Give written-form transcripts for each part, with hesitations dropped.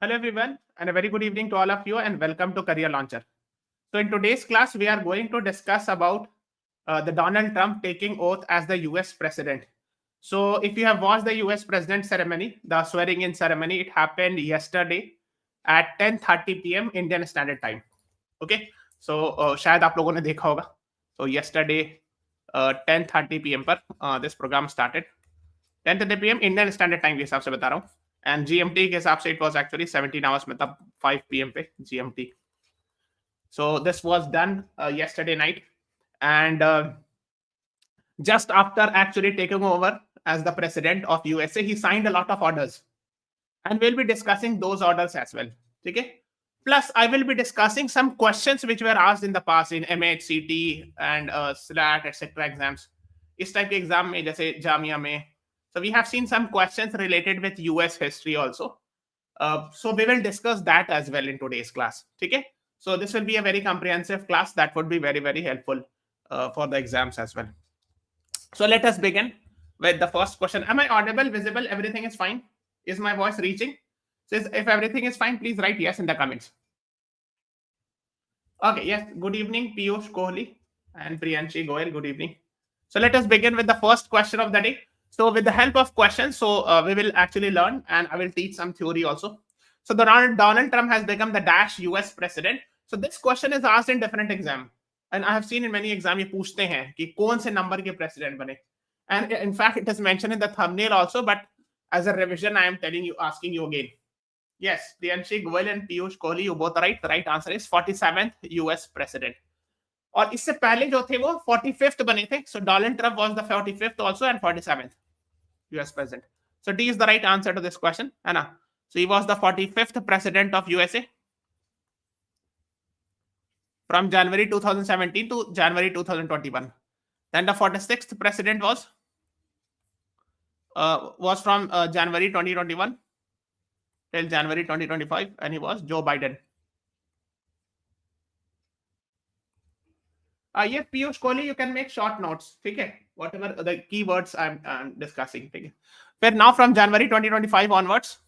Hello everyone and a very good evening to all of you and welcome to Career Launcher. So in today's class we are going to discuss about the Donald Trump taking oath as the US president. So if you have watched the US president ceremony, the swearing in ceremony, it happened yesterday at 10:30 p.m. Indian Standard Time. Okay, so शायद आप लोगों ने देखा होगा. So yesterday 10:30 p.m. पर this program started. 10:30 p.m. Indian Standard Time के हिसाब से बता रहा हूँ. And GMT के हिसाब से it was actually 17 hours मतलब 5 p.m. पे GMT. So this was done yesterday night, and just after actually taking over as the president of USA, he signed a lot of orders, and we'll be discussing those orders as well. Okay. Plus, I will be discussing some questions which were asked in the past in MHCT and SLAT, etc. exams. इस type के exam में जैसे जामिया में. So we have seen some questions related with US history also. So we will discuss that as well in today's class. Okay. So this will be a very comprehensive class that would be very, very helpful for the exams as well. So let us begin with the first question. Am I audible, visible? Everything is fine? Is my voice reaching? So if everything is fine, please write yes in the comments. Okay, yes. Good evening, Piyush Kohli and Priyanshi Goyal. Good evening. So let us begin with the first question of the day. So with the help of questions, so we will actually learn, and I will teach some theory also. So Donald Trump has become the dash US president. So this question is asked in different exam, and I have seen in many exam ये पूछते हैं कि कौन से number के president बने. And in fact, it is mentioned in the thumbnail also, but as a revision, I am telling you, asking you again. Yes, Priyanshi Goyal and Piyush Kohli, you both are right. The right answer is 47th US president. और इससे पहले जो थे वो 45th बने थे. So Donald Trump was the 45th also and 47th US president. So D is the right answer to this question, है ना? So he was the 45th president of USA from January 2017 to January 2021. Then the 46th president was from January 2021 till January 2025, and he was Joe Biden. Yes, Piyush Kohli, you can make short notes. Okay, whatever the keywords I'm discussing. Okay. But now from January 2025 onwards,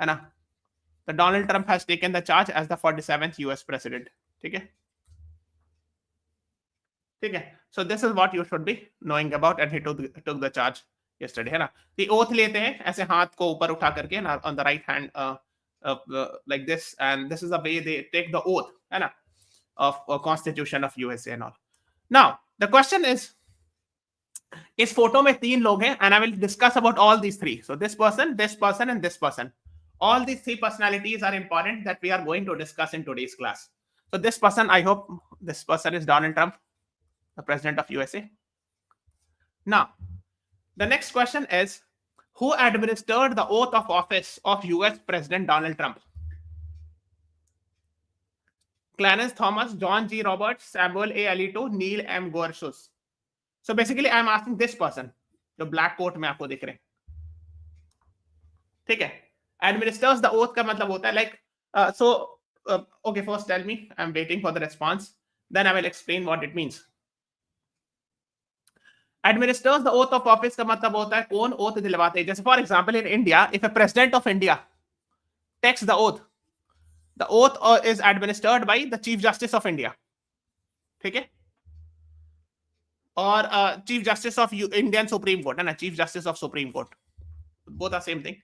the Donald Trump has taken the charge as the 47th US president. Okay. Okay. So this is what you should be knowing about, and he took the charge yesterday. है ना? The oath लेते हैं ऐसे हाथ को ऊपर उठा करके ना on the right hand like this, and this is the way they take the oath, है ना, of Constitution of USA and all. Now the question is, इस फोटो में 3 लोग हैं, and I will discuss about all these 3. So this person, and this person. All these 3 personalities are important that we are going to discuss in today's class. So this person, I hope this person is Donald Trump, the president of USA. Now, the next question is, who administered the oath of office of US President Donald Trump? Clarence Thomas, John G. Roberts, Samuel A. Alito, Neil M. Gorsuch. So basically, I am asking this person, जो black coat में आपको दिख रहे हैं, ठीक है? Administers the oath का मतलब होता है like okay, first tell me. I'm waiting for the response. Then I will explain what it means. Administers the oath of office का मतलब होता है कौन oath दिलवाते हैं. जैसे for example in India, if a president of India takes the oath is administered by the Chief Justice of India. ठीक है? Or Chief Justice of Indian Supreme Court, and Chief Justice of Supreme Court. Both are same thing.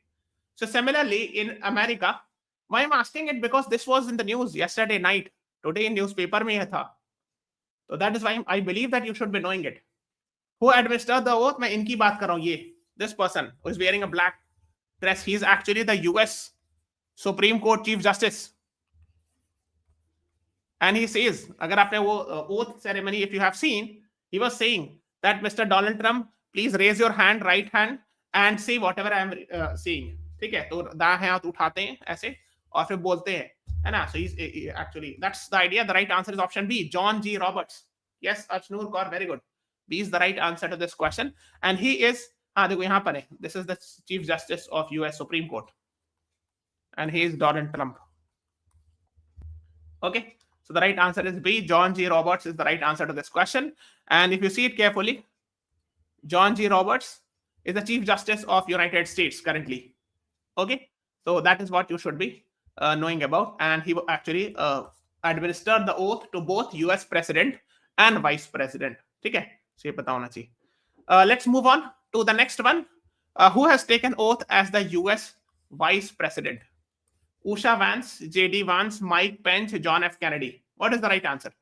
So similarly in America, why I'm asking it, because this was in the news yesterday night. Today in newspaper में था. So that is why I believe that you should be knowing it. Who administered the oath? मैं इनकी बात कर रहा हूँ. ये this person who is wearing a black dress, he is actually the US Supreme Court Chief Justice. And he says, अगर आपने वो oath ceremony, if you have seen, he was saying that Mr. Donald Trump, please raise your hand, right hand, and say whatever I am saying. ठीक है? तो दायां हाथ उठाते हैं ऐसे और फिर बोलते हैं, है ना? So he's actually, that's the idea. The right answer is option B, John G. Roberts. Yes, Achnur Kaur, very good. B is the right answer to this question, and he is देखो यहाँ पर है. This is the Chief Justice of US Supreme Court, and he is Donald Trump. Okay. So the right answer is B. John G. Roberts is the right answer to this question. And if you see it carefully, John G. Roberts is the Chief Justice of United States currently. Okay. So that is what you should be knowing about, and he actually administered the oath to both US president and vice president. ठीक है, ये पता होना चाहिए. Let's move on to the next one. Who has taken oath as the US vice president? Usha Vance, JD Vance, Mike Pence, John F. Kennedy. What is the right answer?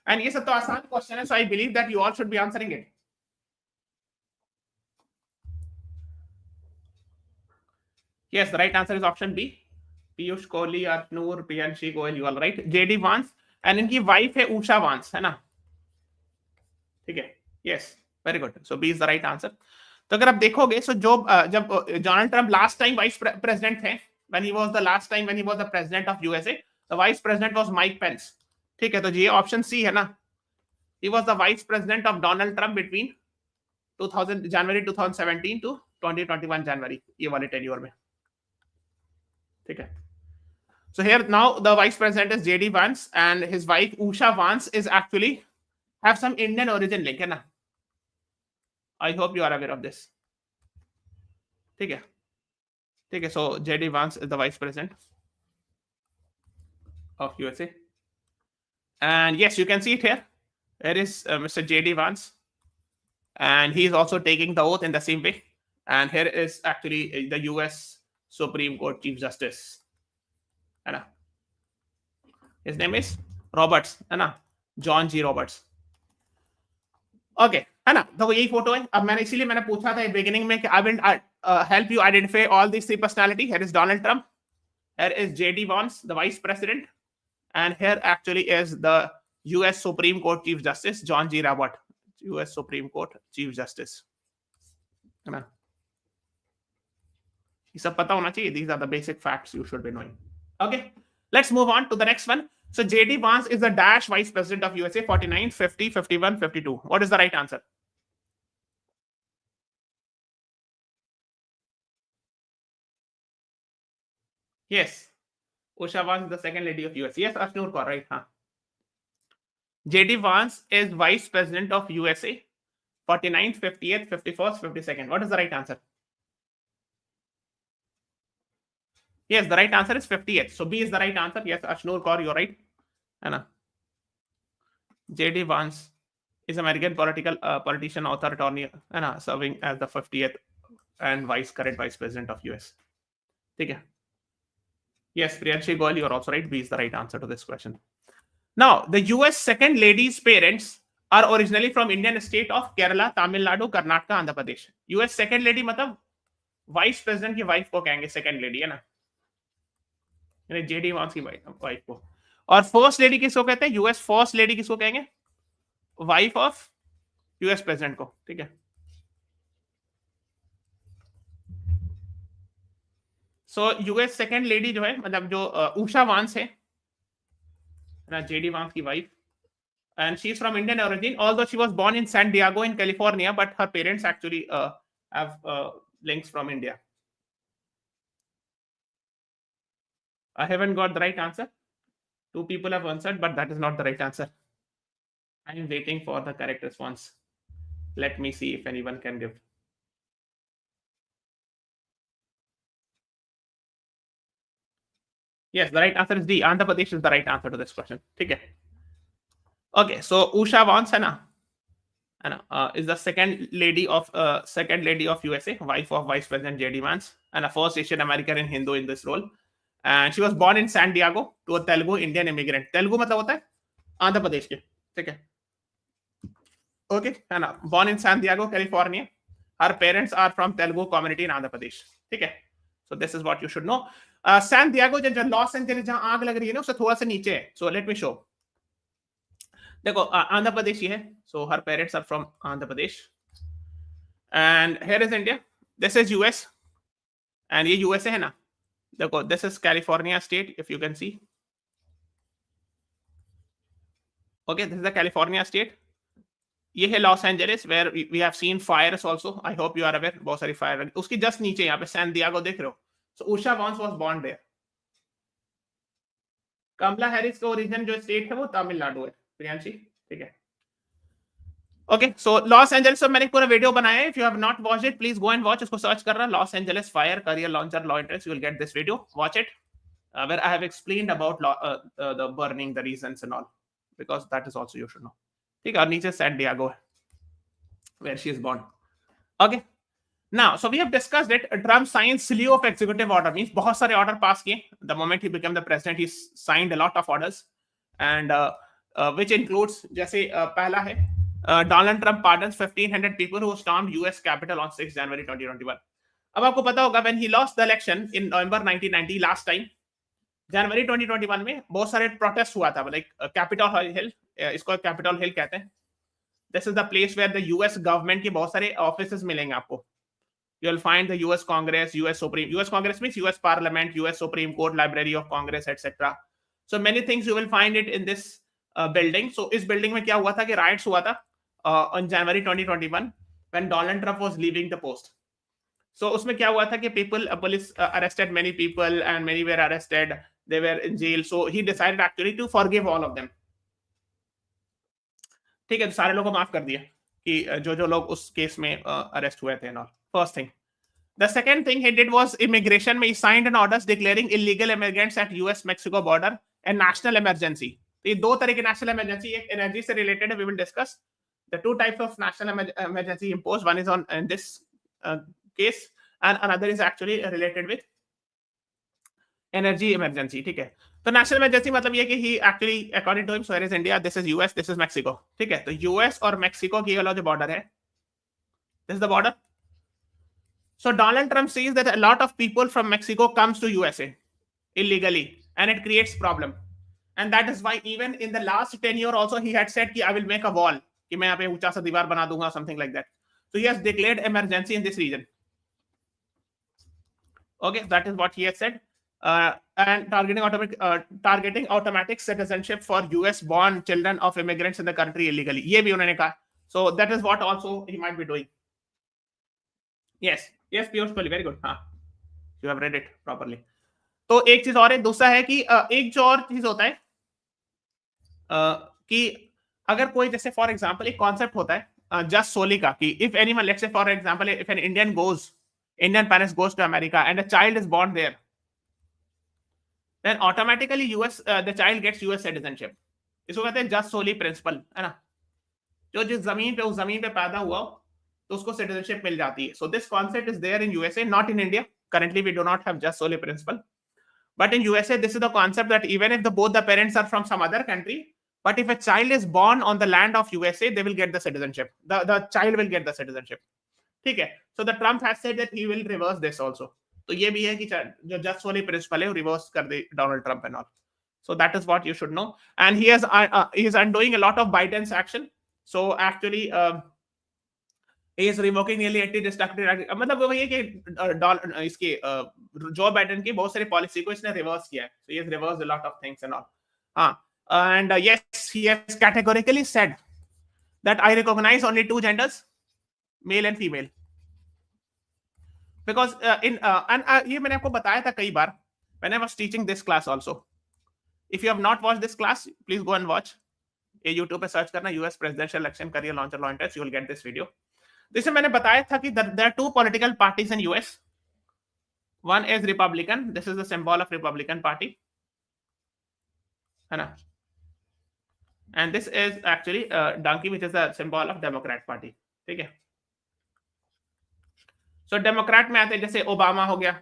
And ये सब तो आसान question है, so I believe that you all should be answering it. Yes, the right answer is option B. Piyush Kohli, Arnoor, Priyanshi Goyal, you all right. JD Vance, and इनकी wife है Usha Vance, है ना? ठीक है. Yes, very good. So B is the right answer. तो अगर आप देखोगे, so जब Donald Trump last time vice president थे, when he was the president of USA, the vice president was Mike Pence. ठीक है, तो ये ऑप्शन सी है ना. He was the vice president of Donald Trump between January 2017 to 2021 January, ये वाले tenure में. ठीक है. So here now the vice president is JD Vance, and his wife Usha Vance is actually have some Indian origin link, है ना. I hope you are aware of this. ठीक है. ठीक है. So JD Vance is the vice president of USA, and yes, you can see it here. There is Mr. JD Vance, and he is also taking the oath in the same way. And here is actually the US Supreme Court Chief Justice, है ना. His name is Roberts, है ना, John G. Roberts. Okay, है ना. तो यही photo है. अब इसीलिए मैंने पूछा था बिगिनिंग में कि I will help you identify all these three personality. Here is Donald Trump, here is JD Vance, the vice president, and here actually is the US Supreme Court Chief Justice John G. Roberts, US Supreme Court Chief Justice, है ना. ये सब पता होना चाहिए. These are the basic facts you should be knowing. Okay, let's move on to the next one. So JD Vance is the dash vice president of USA, 49, 50, 51, 52. What is the right answer? Yes, Usha Vance is the second lady of US. Yes, Ashnoor Kaur, right? Huh? JD Vance is vice president of USA, 49th, 50th, 51st, 52nd. What is the right answer? Yes, the right answer is 50th. So B is the right answer. Yes, Ashnoor Kaur, you're right. Anna. JD Vance is American politician, author, attorney, Anna, serving as the 50th and current vice president of US. Okay. Yes, Priyanshi Goyal, you're also right. B is the right answer to this question. Now, the US second lady's parents are originally from Indian state of Kerala, Tamil Nadu, Karnataka, Andhra Pradesh. US second lady मतलब vice president की wife को कहेंगे second lady, है ना. JD Vance की wife को. और first lady किसको कहते हैं? यूएस फर्स्ट लेडी किसको कहेंगे? वाइफ ऑफ यूएस प्रेसिडेंट को. ठीक है. सो यूएस सेकंड लेडी जो है, मतलब जो उषा वांस है ना, जेडी वांस की wife, and she is from Indian origin, although she was born in San Diego in California, but her parents actually have links from India. I haven't got the right answer. Two people have answered, but that is not the right answer. I am waiting for the correct response. Let me see if anyone can give. Yes, the right answer is D. Andhra Pradesh is the right answer to this question. Okay. Okay, so Usha Vance है ना, is the second lady of USA, wife of Vice President JD Vance, and a first Asian American and Hindu in this role. And she was born in San Diego to a Telugu Indian immigrant. Telugu मतलब होता है आंध्र प्रदेश के. ठीक है. Okay, है ना. Born in San Diego, California. Her parents are from Telugu community in Andhra Pradesh. ठीक है. So this is what you should know. San Diego जो लॉस एंजलिस जहां आग लग रही है ना, उससे थोड़ा सा नीचे है. So let me show. देखो आंध्र प्रदेश ही है. So her parents are from Andhra Pradesh. And here is India. This is US. And ये USA है ना. देखो, this is California state, if you can see. Okay, this is the California state. ये है Los Angeles, where we have seen fires also. I hope you are aware. बहुत सारी fire. उसकी just नीचे यहाँ पे सैन डिएगो देख रहे हो. So Usha Vance was born there. Kamala Harris का ओरिजिन जो स्टेट है वो तमिलनाडु है. प्रियांशी, ठीक है. ओके सो लॉस एंजलिस मैंने पूरा वीडियो बनाया है. If you have not watch it please go and watch. इसको सर्च करना Los Angeles fire career launcher law interest. You will get this video. Watch it where I have explained about the burning, the reasons and all, because that is also you should know. ठीक है. और नीचे San Diego where she is born. Okay. Now, so we have discussed it. Trump signed slew of executive order, means बहुत सारे order pass किए. The moment he became the president, he signed a lot of orders, and which includes जैसे पहला है Donald Trump pardons 1,500 people who stormed US Capitol on 6 January 2021. अब आपको पता होगा when he lost the election in November 1990 last time, जनवरी 2021 में बहुत सारे प्रोटेस्ट हुआ था. लाइक कैपिटल हिल, इसको कैपिटल हिल कहते हैं. This is the place where the US government के बहुत सारे ऑफिसेस मिलेंगे आपको. You will find the US Congress, US Congress means US parliament, US Supreme Court, library of Congress etcetera. So many things you will find it in this building. So इस building में क्या हुआ था कि riots हुआ था on January 2021 when Donald Trump was leaving the post. So उसमें क्या हुआ था कि police arrested many people and many were arrested. They were in jail, so he decided actually to forgive all of them. ठीक है, तो सारे लोगों को माफ कर दिया कि जो लोग उस केस में अरेस्ट हुए थे. First thing. The second thing he did was immigration. He signed an orders declaring illegal immigrants at US-Mexico border a national emergency. ये दो तरह की national emergency, एक energy से related है, we will discuss the two types of national emergency imposed. One is on in this case, and another is actually related with energy emergency. ठीक है, तो नेशनल इमरजेंसी मतलब ये कि he actually according to him, so here is India, this is US, this is Mexico. ठीक है, तो US और मैक्सिको की वाला जो बॉर्डर है, this is the border. So Donald Trump sees that a lot of people from Mexico comes to USA illegally and it creates problem, and that is why even in the last 10 year also he had said कि I will make a wall, कि मैं यहाँ पे ऊंचा सा दीवार बना दूंगा, something like that. So he has declared emergency in this region. Okay, that is what he has said. And targeting automatic citizenship for US born children of immigrants in the country illegally. ये भी उन्होंने कहा. So that is what also he might be doing. Yes, Piyush Pali, very good. हाँ, you have read it properly. तो एक चीज और है, दूसरा है कि एक जो और चीज होता है कि अगर कोई, जैसे फॉर एग्जांपल एक कॉन्सेप्ट होता है जस्ट सोली का, कि if anyone, let's say for example if an Indian parents goes to America and a child is born there, then automatically the child gets US citizenship. इसको कहते हैं just soli principal, है ना. जो जिस जमीन पे उस जमीन पे पैदा हुआ तो उसको सिटीजनशिप मिल जाती है. So this concept is there in USA, not in India. Currently we do not have just solely principle, but in USA this is the concept that even if both the parents are from some other country, but if a child is born on the land of USA, they will get the citizenship. The child will get the citizenship. ठीक है. So the Trump has said that he will reverse this also. तो ये भी है कि जो just वाली principal है वो रिवर्स कर दे Donald Trump and all. So that is what you should know. And he is undoing a lot of Biden's action. So actually he is revoking nearly 80 destructive, मतलब वो ये कि इसके जो बाइडेन की बहुत सारी पॉलिसी को इसने रिवर्स किया है. So he has reversed a lot of things and all. And yes, he has categorically said that I recognize only two genders, male and female. Because ये मैंने आपको बताया था कई बार when I was teaching this class also. If you have not watched this class, please go and watch. ये YouTube पे search करना US presidential election career launcher law interest, you will get this video. जिसमें मैंने बताया था कि there are two political parties in US. One is Republican. This is the symbol of Republican Party, है ना. And this is actually donkey, which is the symbol of Democrat Party. ठीक है. So Democrat में आते हैं जैसे Obama हो गया,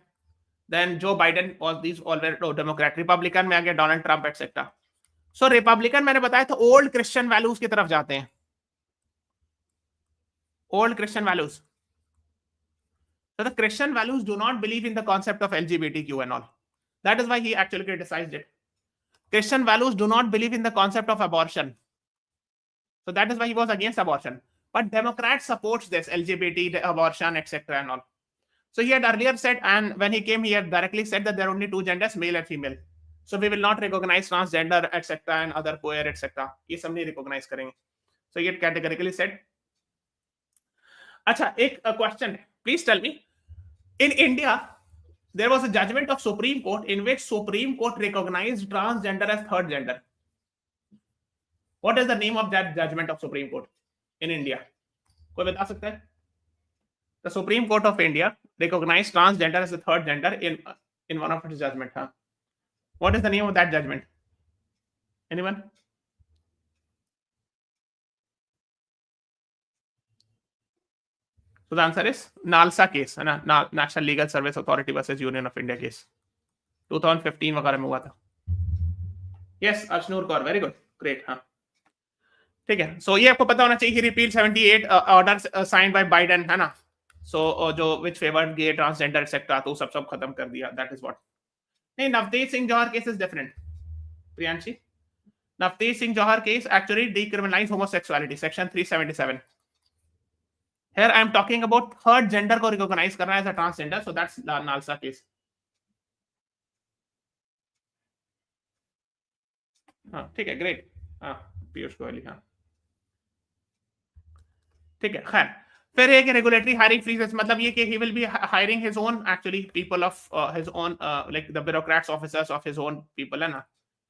then Joe Biden, all these all were Democrat. Republican में आ गया Donald Trump etc. So Republican मैंने बताया था old Christian values की तरफ जाते हैं. Old Christian values. So the Christian values do not believe in the concept of LGBTQ and all. That is why he actually criticized it. Christian values do not believe in the concept of abortion. So that is why he was against abortion. But Democrats supports this LGBT, abortion, etc. and all. So he had earlier said, and when he came, he had directly said that there are only two genders, male and female. So we will not recognize transgender, etc. and other queer, etc. ये सब नहीं recognize करेंगे. So he had categorically said. अच्छा, एक question. Please tell me. In India, there was a judgment of Supreme Court in which Supreme Court recognized transgender as third gender. What is the name of that judgment of Supreme Court? in India? कोई बता सकता है? The Supreme Court of India recognized transgender as the third gender in one of its judgment. Huh? What is the name of that judgment? Anyone? So the answer is NALSA case, है ना, National Legal Service Authority versus Union of India case. 2015 वगैरह में हुआ था. Yes, Ashnoor Kaur, very good, great. हाँ, ठीक है. So ये आपको पता होना चाहिए कि repeal 78 orders signed by Biden, है ना. So जो which favored gay, transgender, etc. तो सब खत्म कर दिया. That is what. नहीं, Navteej Singh Johar case is different. Priyanshi, Navteej Singh Johar case actually decriminalized homosexuality, section 377. Here I am talking about third gender को recognize करना as a transgender, so that's the NALSA case. हाँ, ठीक है, great. हाँ, पीयूष गोयल, हाँ, ठीक है. खैर, फिर एक रेगुलेटरी हायरिंग फ्रीजेस, मतलब ये कि he will be hiring his own actually people of his own like the bureaucrats, officers of his own people, है ना.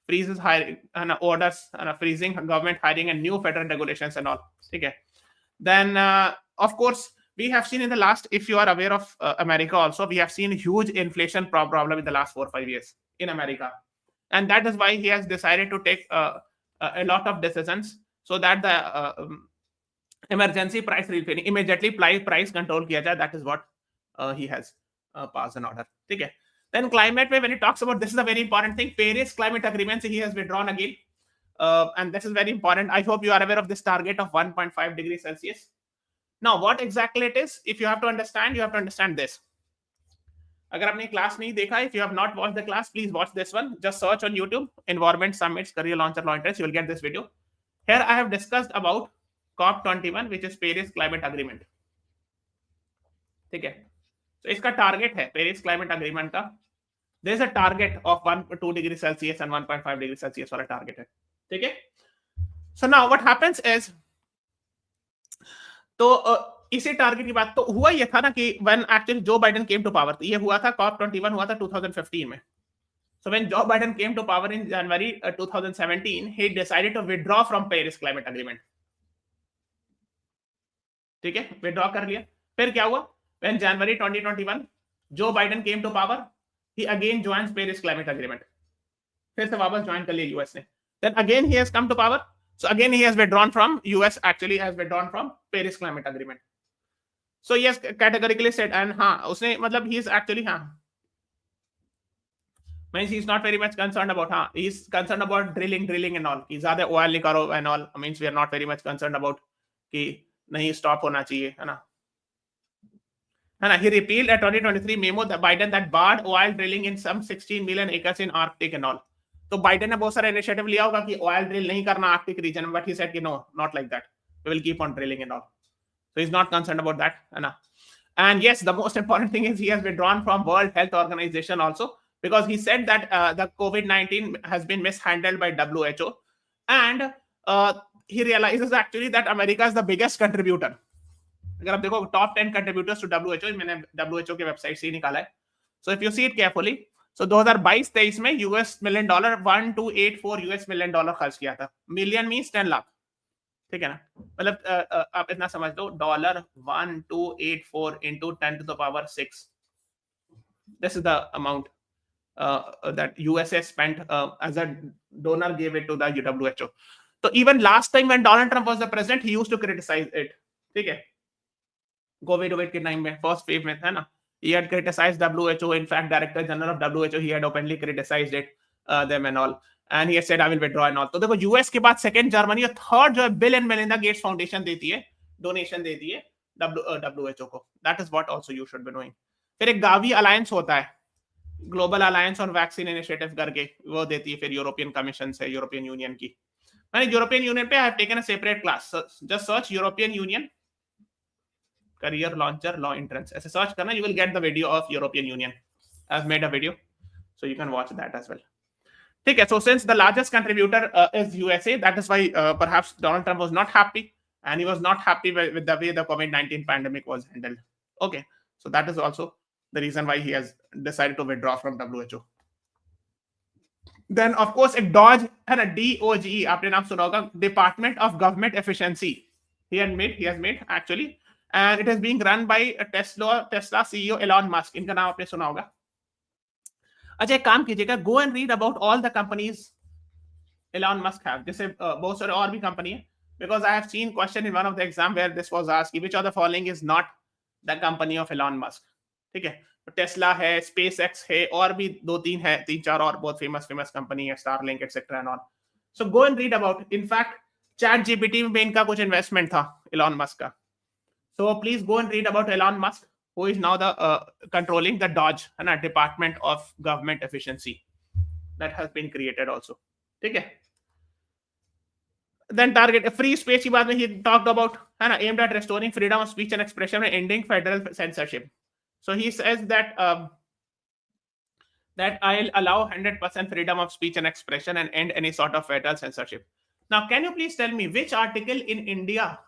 Freezes hiring, है ना, orders, है ना, freezing government hiring and new federal regulations and all. ठीक है. Then of course we have seen in the last, if you are aware of America also, we have seen huge inflation problem in the last 4 or 5 years in America, and that is why he has decided to take a lot of decisions so that the emergency price relief immediately price control kiya jaye. That is what he has passed an order. ठीक है. Then climate, when he talks about, this is a very important thing, Paris climate agreement, he has withdrawn again. And this is very important. I hope you are aware of this target of 1.5 degrees Celsius. Now, what exactly it is, if you have to understand, you have to understand this. अगर आपने class नहीं देखा, if you have not watched the class, please watch this one. Just search on YouTube, Environment Summits, Career Launcher, Law Interest. You will get this video. Here I have discussed about COP21, which is Paris Climate Agreement. ठीक है. So इसका target है Paris climate agreement का. There is a target of 1-2 degrees Celsius and 1.5 degrees Celsius वाला target है. ठीक है. So now what happens is, तो इसी टारगेट की बात तो हुआ ये था ना कि when actually Joe Biden came to power, तो ये हुआ था COP21 हुआ था 2015 में. So when Joe Biden came to power in January 2017, he decided to withdraw from Paris Climate Agreement. ठीक है, withdraw कर लिया. फिर क्या हुआ? When January 2021 Joe Biden came to power, he again joins Paris Climate Agreement. फिर से वापस ज्वाइन कर लिया यूएस ने. Then again he has come to power. So again he has withdrawn from, US actually has withdrawn from Paris Climate Agreement. So he has categorically said, and हाँ, उसने मतलब he is actually हाँ, means he is not very much concerned about, हाँ, he is concerned about drilling and all, कि ज़्यादा oil नहीं करो and all. Means we are not very much concerned about कि नहीं stop होना चाहिए, है ना. He repealed a 2023 memo that Biden that barred oil drilling in some 16 million acres in Arctic and all. तो बाइडेन ने बहुत सारा इनिशिएटिव लिया होगा कि ऑयल ड्रिल नहीं करना आर्कटिक रीजन में, बट ही सेड कि no, not like that, we will keep on drilling and all. So he is not concerned about that, है ना. And yes, the most important thing is he has withdrawn from World Health Organization also, because he said that the COVID-19 has been mishandled by WHO, and he realizes actually that America is the biggest contributor. अगर आप देखो top 10 contributors to WHO, मैंने WHO के website से ही निकाला है. So if you see it carefully, so 2022-23 में US मिलियन डॉलर, $1284 मिलियन खर्च किया था. Million means 10 lakh. ठीक है ना, मतलब आप इतना समझ लो, $1284 into 10 to the power 6. This is the amount that USA spent as a donor, gave it to the WHO. So even last time when Donald Trump was the president, he used to criticize it. ठीक है, Covid के time में first wave में था ना, he had criticized WHO. In fact, Director General of WHO, he had openly criticized it, them and all, and he had said I will withdraw and all. तो देखो US के बाद second Germany और third जो है bill and Melinda Gates foundation देती है, donation देती है WHO को. That is what also you should be knowing. फिर एक गावी अलायंस होता है, global alliance on vaccine initiative करके, वो देती है फिर यूरोपियन कमीशन से, यूरोपियन यूनियन की. मैंने यूरोपियन यूनियन पे I have taken a separate class. Just search European union career launcher law entrance, ऐसे सर्च करना, you will get the video of European Union. I've made a video, so you can watch that as well. ठीक है. So since the largest contributor is USA, that is why perhaps Donald Trump was not happy, and he was not happy with the way the COVID-19 pandemic was handled. Okay, so that is also the reason why he has decided to withdraw from WHO. Then of course एक DOGE है ना, DOGE आपने नाम सुना होगा, Department of Government Efficiency. he has made actually, and it is being run by Tesla CEO Elon Musk. इनका नाम आपने सुना होगा. अच्छा, एक काम कीजिएगा, go and read about all the companies Elon Musk have. जैसे बहुत सारे और भी कंपनी है, because I have seen question in one of the exam where this was asked, which of the following is not the company of Elon Musk. ठीक है, Tesla है, SpaceX है, और भी दो तीन है, तीन चार और बहुत फेमस कंपनी है, Starlink etcetera and all. So go and read about. In fact ChatGPT में इनका कुछ इन्वेस्टमेंट था Elon Musk का. So please go and read about Elon Musk, who is now the controlling the DOGE, Department of Government Efficiency, that has been created also. ठीक है. Then target free speech की बात में he talked about, है ना, aimed at restoring freedom of speech and expression and ending federal censorship. So he says that that I'll allow 100% freedom of speech and expression and end any sort of federal censorship. Now, can you please tell me which article in India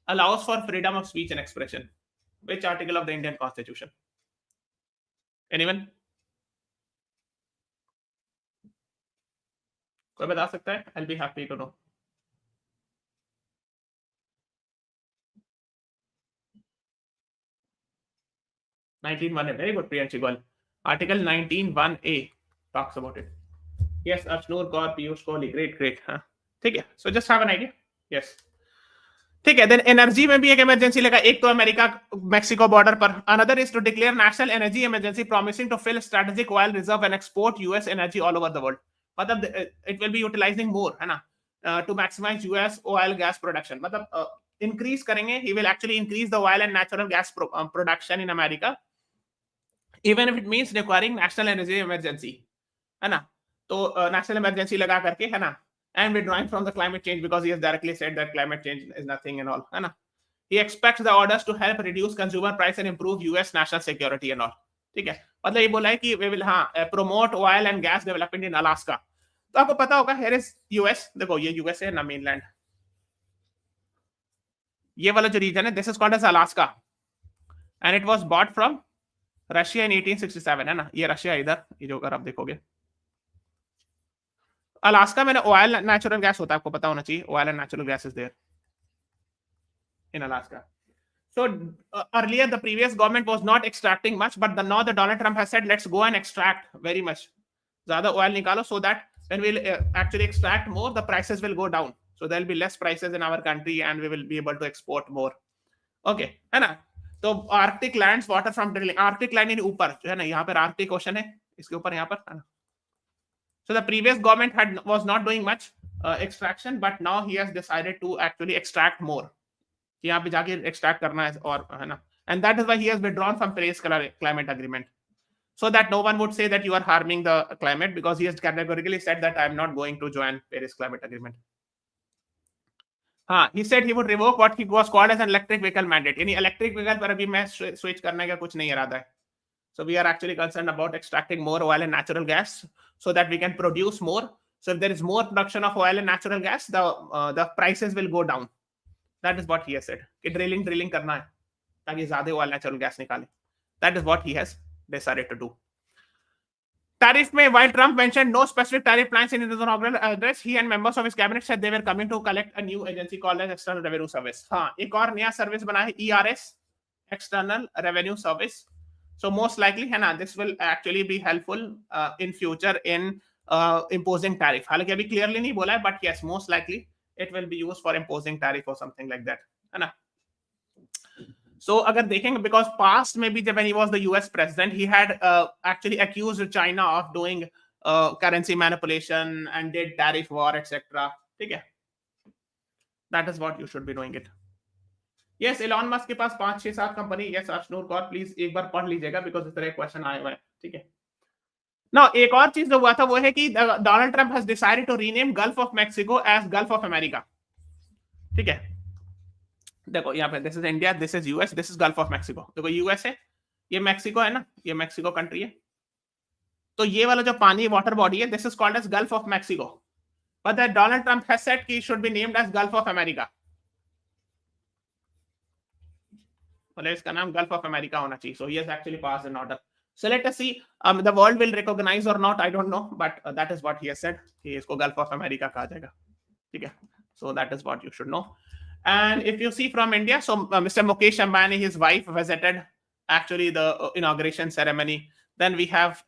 allows for freedom of speech and expression? Which article of the Indian Constitution? Anyone? कोई बता सकता है? I'll be happy to know. Very good, Priyanshi Goel. Article 19(1)(a) talks about it. Yes, Ashnoor Kaur, Piyush Kohli. Great. हाँ, ठीक है. So just have an idea. Yes. ठीक है. Then energy में भी एक emergency लगा. एक तो अमेरिका मेक्सिको बॉर्डर पर. Another is to declare national energy emergency, promising to fill strategic oil reserve and export US energy all over the world. मतलब it will be utilizing more, है ना, to maximize US oil gas production. मतलब increase करेंगे. He will actually increase the oil and natural gas production in America, even if it means requiring national energy emergency, है ना. तो national emergency लगा करके, है ना, and withdrawing from the climate change, because he has directly said that climate change is nothing and all, है ना. He expects the orders to help reduce consumer price and improve US national security and all. ठीक है. मतलब ये बोला है कि we will promote oil and gas development in Alaska. तो आपको पता होगा, here is US. देखो ये US है ना, mainland. ये वाला जो रीजन है, this is called as Alaska, and it was bought from Russia in 1867, है ना. ये रशिया इधर, ये जो अगर आप देखोगे, अलास्का में ऑयल नेचुरल गैस होता है, आपको पता होना चाहिए. Oil and natural gas is there in Alaska. So earlier the previous government was not extracting much, but now the Donald Trump has said let's go and extract very much. ज़्यादा oil निकालो, so that when we'll actually extract more, the prices will go down. So there will be less prices in our country and we will be able to export more. Okay, है ना. तो Arctic lands water from drilling. Arctic land इन ऊपर जो है ना, यहाँ पर Arctic Ocean है, इसके ऊपर यहाँ पर, है ना. So the previous government was not doing much extraction, but now he has decided to actually extract more. यहाँ पे जाके extract करना है, और है ना, and that is why he has withdrawn from Paris climate agreement, so that no one would say that you are harming the climate, because he has categorically said that I am not going to join Paris climate agreement. हाँ, he said he would revoke what he was called as an electric vehicle mandate. यानी electric vehicle पर अभी मैं switch करने का कुछ नहीं इरादा है. So we are actually concerned about extracting more oil and natural gas so that we can produce more. So if there is more production of oil and natural gas, the prices will go down. That is what he has said. कि drilling करना है ताकि ज़्यादा oil natural gas निकाले. That is what he has decided to do. Tariff में, while Trump mentioned no specific tariff plans in his inaugural address, he and members of his cabinet said they were coming to collect a new agency called as External Revenue Service. हाँ, एक और नया service बना है, ERS, External Revenue Service. So most likely, है ना, this will actually be helpful in future in imposing tariff. हालांकि अभी clearly नहीं बोला है, but yes, most likely it will be used for imposing tariff or something like that, है ना. So अगर देखेंगे, because past में भी जब when he was the US president, he had actually accused China of doing currency manipulation and did tariff war, etc. ठीक है. That is what you should be doing it. Yes, Elon Musk के पास 5-6-7 company. Yes, Ashnoor Kaur, please एक बार पढ़ लीजिएगा, because इस तरह question आए हुए हैं. ठीक है. Now एक और चीज जो हुआ था वो है कि Donald Trump has decided to rename Gulf of Mexico as Gulf of America. ठीक है. देखो यहाँ पे this is India, this is US, this is Gulf of Mexico. देखो US है, ये मेक्सिको है ना, ये मेक्सिको कंट्री है. तो ये वाला जो पानी वाटर बॉडी है, this is called as Gulf of Mexico. But that Donald Trump has said कि it should be named as Gulf of America. मतलब इसका नाम Gulf of America होना चाहिए. So he has actually passed an order. So let us see, the world will recognize or not, I don't know, but that is what he has said कि इसको Gulf of America कहा जाएगा. ठीक है. So that is what you should know. And if you see from India, so Mr. Mukesh Ambani, his wife visited actually the inauguration ceremony. Then we have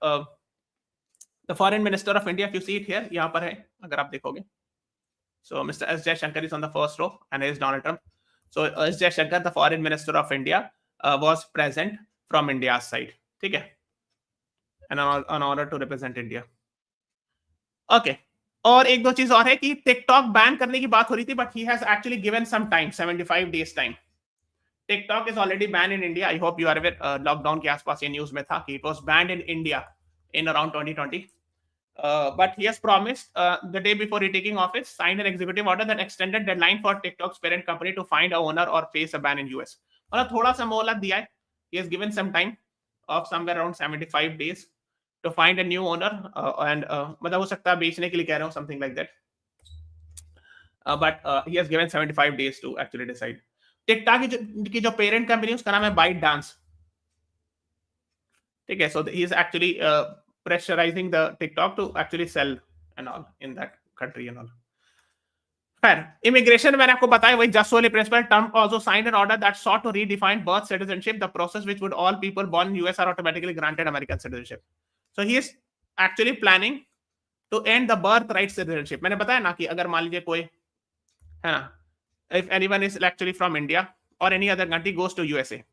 the foreign minister of India. If you see it here, यहाँ पर है अगर आप देखोगे. So Mr. S. Jaishankar is on the first row, and is Donald Trump. So S. Jaishankar, the foreign minister of India, was present from India's side. ठीक है? And in order to represent India. Okay. और एक दो चीज और है कि TikTok ban करने की बात हो रही थी, but he has actually given some time, 75 days time. TikTok is already ban in India. I hope you are aware. Lockdown के आसपास ये न्यूज में था कि it was banned in India in around 2020. But he has promised the day before he taking office, signed an executive order that extended deadline for TikTok's parent company to find a owner or face a ban in US. मतलब थोड़ा सा मोहलत दिया है. He has given some time of somewhere around 75 days to find a new owner, and मतलब हो सकता है बेचने के लिए कह रहा हूँ, something like that. But he has given 75 days to actually decide. TikTok की जो parent company उसका नाम है ByteDance. ठीक है, so he is actually pressurizing the TikTok to actually sell and all in that country and all. Fair. Immigration, मैंने आपको बताया वही just solely principle. Trump also signed an order that sought to redefine birth citizenship, the process which would all people born in US are automatically granted American citizenship. So he is actually planning to end the birthright citizenship. मैंने बताया ना कि अगर मान लीजिए कोई है ना, if anyone is actually from India or any other country goes to USA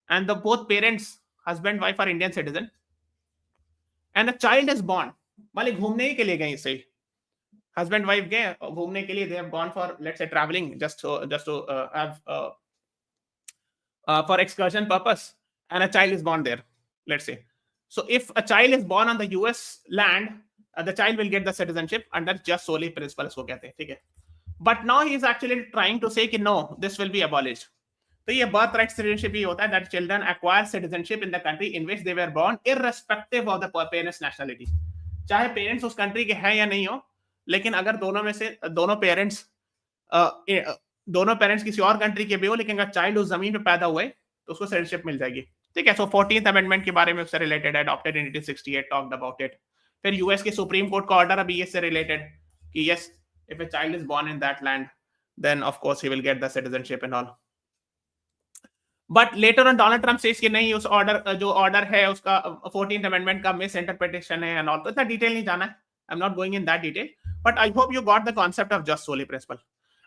and the both parents, husband wife are Indian citizen, and a child is born, मान लीजिए घूमने के लिए गए इसे, husband wife गए घूमने के लिए, they have gone for let's say traveling just to have for excursion purpose, and a child is born there, let's say. So if a child is born on the US land, the child will get the citizenship under just solely principle इसको कहते हैं, ठीक है. But now he is actually trying to say कि no, this will be abolished. तो ये birthright citizenship ही होता है that children acquire citizenship in the country in which they were born irrespective of the parents' nationality. चाहे parents उस country के हैं या नहीं हो, लेकिन अगर दोनों में से दोनों parents किसी और country के भी हो, लेकिन अगर child उस जमीन पे पैदा हुए तो उसको citizenship मिल जाएगी. ठीक है. So 14th amendment के बारे में उससे related है, adopted in 1968, talked about it. फिर US के Supreme Court का order अभी इससे related कि yes, if a child is born in that land, then of course he will get the citizenship and all. But later on Donald Trump says कि नहीं, उस order जो order है उसका 14th amendment का misinterpretation है and all. तो इतना detail नहीं जाना है. I'm not going in that detail. But I hope you got the concept of just solely principle.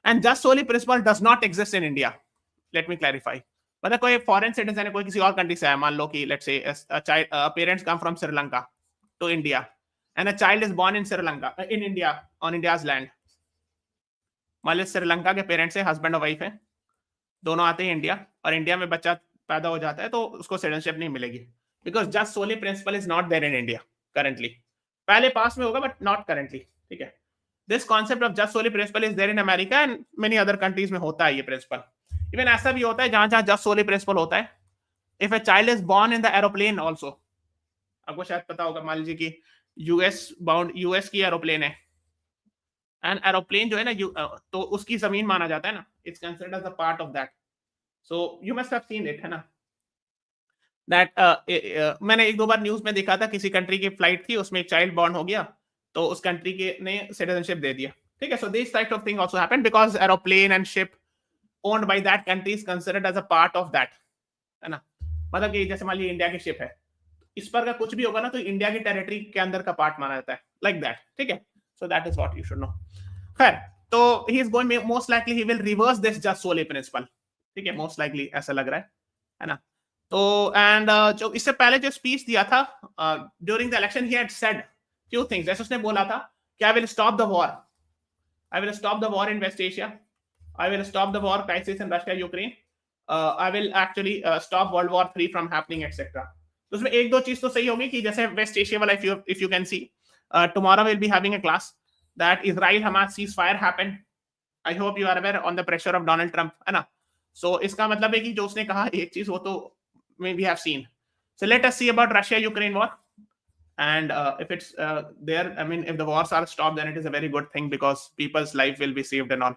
And just solely principle does not exist in India. Let me clarify. मतलब कोई foreign citizen है, कोई किसी और country से है, मान लो कि let's say parents come from Sri Lanka to India and a child is born in Sri Lanka, in India, on India's land. मान लो श्रीलंका के पेरेंट्स है, हस्बैंड और वाइफ है, दोनों आते हैं इंडिया और इंडिया में बच्चा पैदा हो जाता है तो उसको सिटीजनशिप नहीं मिलेगी, because just soli principle is not there in India currently. पहले पास में होगा बट नॉट करेंटली. ठीक है. This concept of just soli principle is there in America and many other countries में होता है ये प्रिंसिपल. इवन ऐसा भी होता है जहां जहां जस्ट सोली प्रिंसिपल होता है, if a child is born in the aeroplane also, आपको शायद पता होगा, मान लीजिए कि यूएस की एरोप्लेन है एंड एरोप्लेन जो है ना तो उसकी जमीन माना जाता है ना, it's considered as a part of that. So you must have seen it, है ना, दैट मैंने एक दो बार न्यूज में देखा था, किसी कंट्री की फ्लाइट थी, उसमें एक चाइल्ड बॉर्न हो गया तो उस कंट्री के ने सिटीजनशिप दे दिया. ठीक है. So this type of thing also happened because aeroplane and ship owned by that country is considered as a part of that, है ना. मतलब कि जैसे मान लीजिए इंडिया की शिप है, इस पर का कुछ भी होगा ना तो इंडिया की टेरिटरी के अंदर का पार्ट माना जाता है, लाइक दैट. ठीक है. So that is what you should know. खैर, तो he is going, most likely he will reverse this just solely principle. ठीक है, most likely ऐसा लग रहा है ना. तो and जो इससे पहले जो स्पीच दिया था during the election he had said few things. जैसे उसने बोला था कि I will stop the war, I will stop the war in West Asia, I will stop the war crisis in Russia Ukraine, I will actually stop World War III from happening etc. तो उसमें एक दो चीज तो सही होगी कि जैसे वेस्ट एशिया वाला, if you can see, tomorrow we'll be having a class that Israel-Hamas ceasefire happened. I hope you are aware on the pressure of Donald Trump, है ना. So इसका मतलब है कि जो उसने कहा एक चीज वो तो we have seen. So let us see about Russia-Ukraine war, and if it's there, I mean, if the wars are stopped, then it is a very good thing because people's life will be saved and all.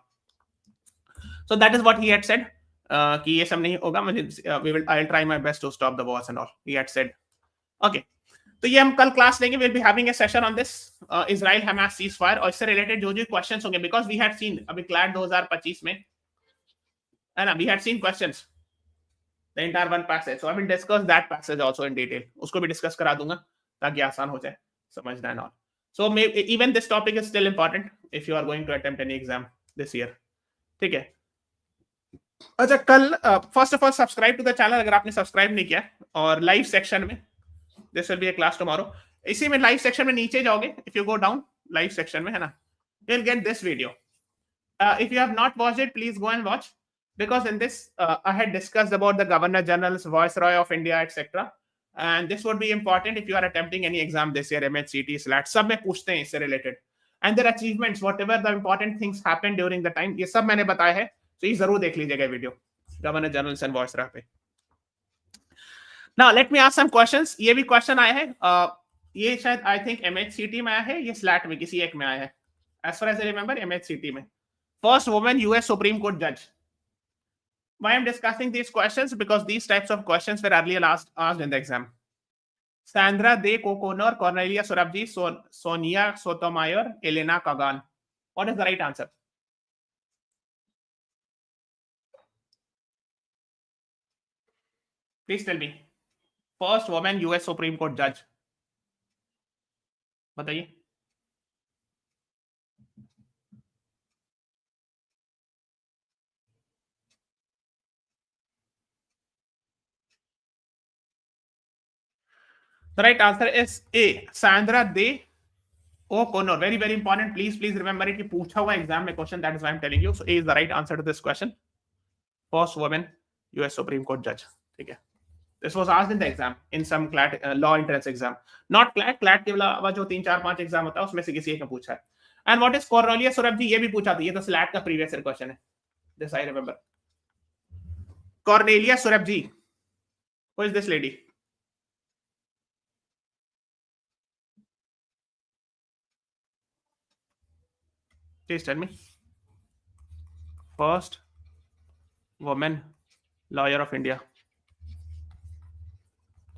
So that is what he had said. कि ये सब नहीं होगा, मुझे I'll try my best to stop the wars and all. He had said. Okay. तो ये हम कल क्लास लेंगे. Will be having a session on this Israel Hamas cease fire, और इससे रिलेटेड जो जो क्वेश्चंस होंगे, बिकॉज वी हैड सीन अभी क्लैट 2025 में And we had seen questions, the entire one passage. So I will discuss that passage also in detail. उसको भी discuss करा दूंगा ताकि आसान हो जाए समझना and all. So even this topic is still important if you are going to attempt any exam this year. ठीक है. अच्छा कल first of all subscribe to the channel अगर आपने सब्सक्राइब नहीं किया और लाइव सेक्शन में this will be a class tomorrow. इसी में लाइव सेक्शन में नीचे जाओगे, if you go down live section में है ना, you will get this video. If you have not watched it, please go and watch, because in this I had discussed about the Governor General's, Viceroy of India, etc. And this would be important if you are attempting any exam this year, MHCT, SLAT, सब में पूछते हैं इससे related. And their achievements, whatever the important things happened during the time, ये सब मैंने बताया है, तो ये जरूर देख लीजिएगा video Governor General's and Viceroy पे. Now let me ask some questions. ये भी क्वेश्चन आया है, ये शायद आई थिंक MHCT में आया है, ये SLAT में किसी एक में आया है. As far as I remember, MHCT में. First woman US Supreme Court judge. Why I'm discussing these questions? Because these types of questions were earlier asked in the exam. Sandra Day O'Connor, Cornelia Surabji, Sonia Sotomayor, Elena Kagan. What is the right answer? Please tell me. First woman US Supreme Court judge. बताइए. The right answer is A. Sandra Day O'Connor. Very, very important. Please remember it. पूछा हुआ exam में question. That is why I'm telling you. So A is the right answer to this question. First woman US Supreme Court judge. ठीक है. This was asked in the exam, in some clat law entrance exam. Not clat के अलावा जो 3-4-5 exam होता है उसमें से किसी एक में पूछा है. And what is Cornelia Surabji? ये भी पूछा था. ये तो SLAT का previous year question है. This I remember. Cornelia Surabji. Who is this lady? Please tell me. First woman lawyer of India.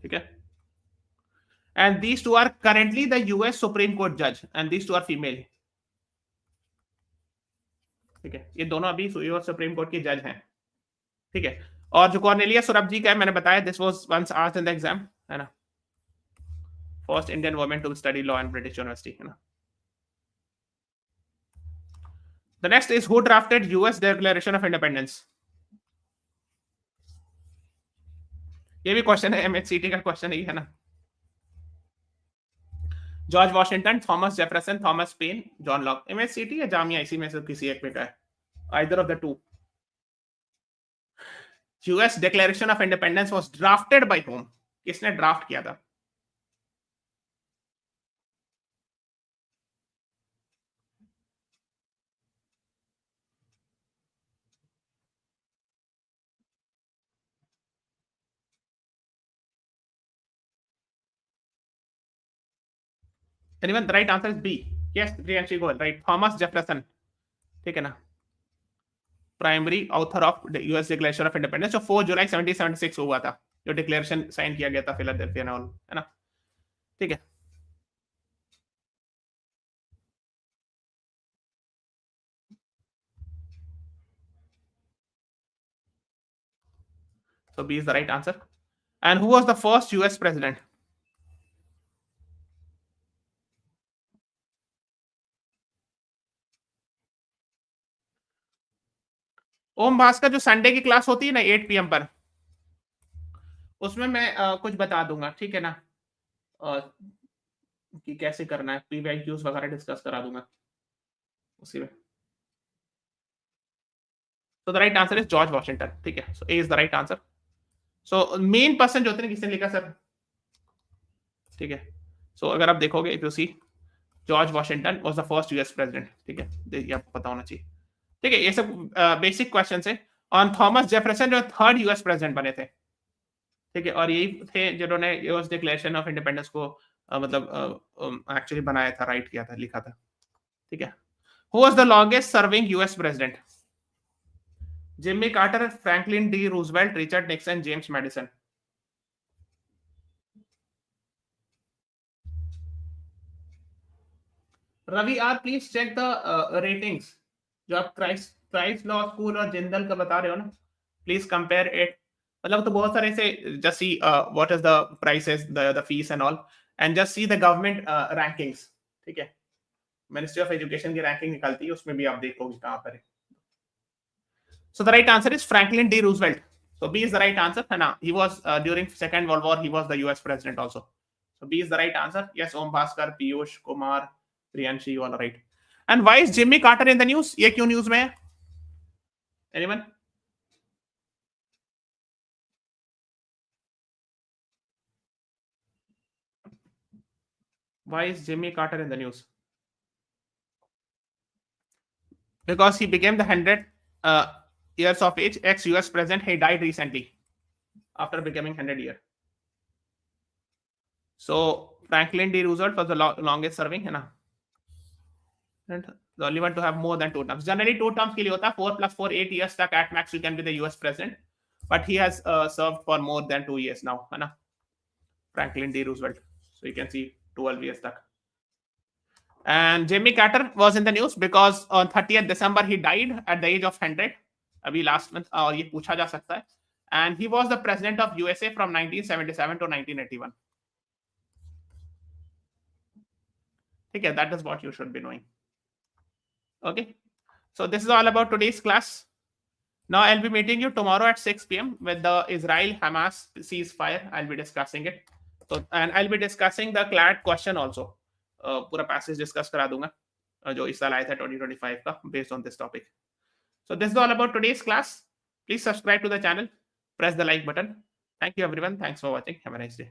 ठीक है. And these two are currently the US Supreme Court judge, and these two are female. ठीक है. ये दोनों अभी US Supreme Court की जज हैं. ठीक है. और जो कॉर्नेलिया सुरभजी का है मैंने बताया, this was once asked in the exam, है ना. First Indian woman to study law in British university, है ना. The next is who drafted US Declaration of Independence. ये भी क्वेश्चन है, MHCT का क्वेश्चन ही है ना. George Washington, Thomas Jefferson, Thomas pen, John Locke. MHCT या जामिया, इसी में से किसी एक में का है. Either of the two. US Declaration of Independence was drafted by whom? किसने ड्राफ्ट किया था? Anyone? The right answer is B. Yes, Priyanshi Goel, right. Thomas Jefferson. ठीक है ना. Primary author of US declaration of independence, जो 4 जुलाई 1776 हुआ था, जो डिक्लेरेशन साइन किया गया था फिलाडेल्फिया में, है ना. ठीक है. So B is the right answer. And who was the first US president? ओम भास्कर, जो संडे की क्लास होती है ना 8 PM पर, उसमें मैं कुछ बता दूंगा, ठीक है ना, कि कैसे करना है, PYQs वगैरह डिस्कस करा दूंगा उसी में. So the right answer is George Washington. ठीक है. So A is the right answer. So main person जो होते हैं, किसने लिखा सर? ठीक है. So अगर आप देखोगे, if you see, George Washington was the first US president. ठीक है, ये आपको पता होना चाहिए. ठीक है. ये सब बेसिक क्वेश्चन है. और थॉमस जेफरसन जो 3rd US प्रेसिडेंट बने थे, ठीक है, और यही थे जिन्होंने यूएस डिक्लेरेशन ऑफ इंडिपेंडेंस को मतलब एक्चुअली बनाया था, राइट किया था, लिखा था. ठीक है. Who was the longest serving US president? Jimmy Carter, Franklin D Roosevelt, Richard Nixon, James Madison. Ravi R, please check the ratings जो आप क्राइस्ट लॉ स्कूल और जिंदल का बता रहे हो ना, Please compare it. मतलब तो बहुत सारे से just see what is the prices, the fees and all, and just see the government rankings. ठीक है, मिनिस्ट्री ऑफ एजुकेशन की रैंकिंग निकलती है, उसमें भी आप देखोगे कहाँ पर है. So the right answer is Franklin D. Roosevelt. So B is the right answer. है ना, he was during Second World War, he was the US president also. So B is the right answer. Yes, Om Bhaskar, Piyush, Kumar, Priyanshi, you all are right. And why is Jimmy Carter in the news? ये क्यों news में है? Anyone? Why is Jimmy Carter in the news? Because he became the 100 years of age ex-US president. He died recently after becoming 100 years. So Franklin D. Roosevelt was the longest serving, है ना? And the only one to have more than 2 terms. Generally 2 terms के लिए होता है 4 + 4 8 years तक at max you can be the US president, but he has served for more than 2 years now, है ना? Franklin D. Roosevelt. So you can see 12 years तक. And Jimmy Carter was in the news because on 30th December he died at the age of 100. अभी last month, और ये पूछा जा सकता है. And he was the president of USA from 1977 to 1981. Okay, that is what you should be knowing. Okay, so this is all about today's class. Now I'll be meeting you tomorrow at 6 p.m. with the Israel-Hamas ceasefire. I'll be discussing it. So, and I'll be discussing the clat question also. पूरा passage discuss करा दूंगा जो इस साल आया था 2025 का based on this topic. So this is all about today's class. Please subscribe to the channel. Press the like button. Thank you everyone. Thanks for watching. Have a nice day.